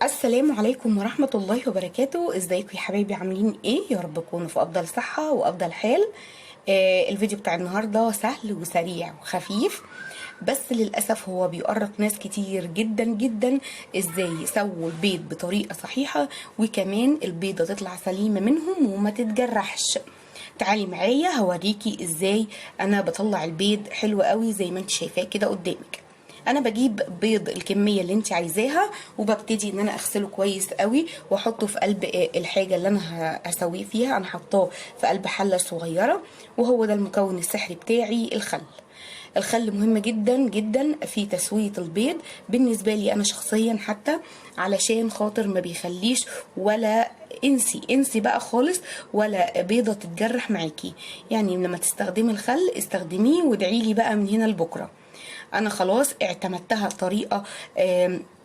السلام عليكم ورحمة الله وبركاته. ازيكم يا حبايبي؟ عاملين ايه؟ يا رب تكونوا في افضل صحة وافضل حال. الفيديو بتاع النهاردة سهل وسريع وخفيف، بس للأسف هو بيؤرق ناس كتير جدا جدا. ازاي يسووا البيض بطريقة صحيحة وكمان البيضة تطلع سليمة منهم وما تتجرحش. تعالي معايا هوريكي ازاي انا بطلع البيض حلو قوي زي ما انت شايفاه كده قدامك. انا بجيب بيض الكميه اللي انت عايزاها وببتدي ان انا اغسله كويس قوي واحطه في قلب الحاجه اللي انا هسويه فيها. انا حطاه في قلب حله صغيره، وهو ده المكون السحري بتاعي، الخل. الخل مهم جدا جدا في تسوية البيض بالنسبة لي أنا شخصيا، حتى علشان خاطر ما بيخليش ولا انسي بقى خالص ولا بيضة تتجرح معاكي. يعني لما تستخدمي الخل استخدميه وادعيلي بقى من هنا لبكرة. انا خلاص اعتمدتها طريقة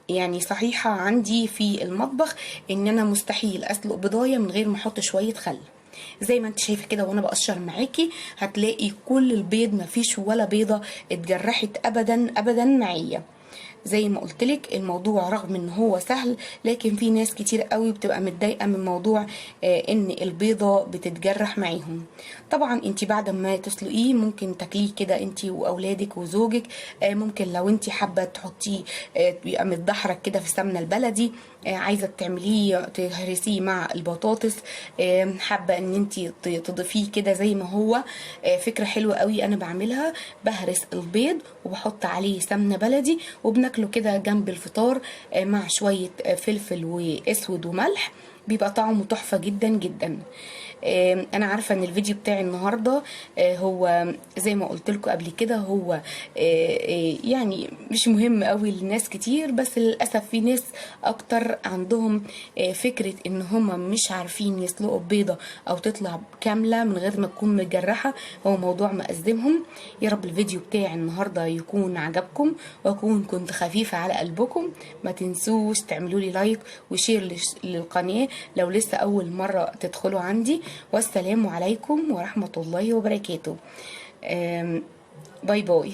يعني صحيحة عندي في المطبخ، ان انا مستحيل اسلق بضاية من غير ما احط شوية خل. زي ما انت شايفه كده وانا بقشر معاكي هتلاقي كل البيض مفيش ولا بيضه اتجرحت ابدا ابدا معايا. زي ما قلتلك الموضوع رغم ان هو سهل، لكن في ناس كتير قوي بتبقى متضايقه من موضوع ان البيضه بتتجرح معاهم. طبعا انت بعد ما تسلقيه ممكن تاكليه كده انت واولادك وزوجك. ممكن لو انت حابه تحطيه يبقى متدحرج كده في السمنه البلدي. عايزه تعمليه تهرسيه مع البطاطس. حابه ان انت تضيفيه كده زي ما هو. فكره حلوه قوي انا بعملها. بهرس البيض وبحط عليه سمنه بلدي وبناكله كده جنب الفطار مع شويه فلفل واسود وملح. بيبقى طعمه تحفه جدا جدا. انا عارفه ان الفيديو بتاعي النهارده هو زي ما قلت لكم قبل كده هو يعني مش مهم قوي لناس كتير، بس للاسف في ناس اكتر عندهم فكره ان هم مش عارفين يسلقوا بيضه او تطلع كامله من غير ما تكون متجرحه. هو موضوع مأزمهم. يا رب الفيديو بتاعي النهارده يكون عجبكم واكون كنت خفيفه على قلبكم. ما تنسوش تعملوا لي لايك وشير للقناه لو لسه اول مره تدخلوا عندي. والسلام عليكم ورحمة الله وبركاته. باي باي.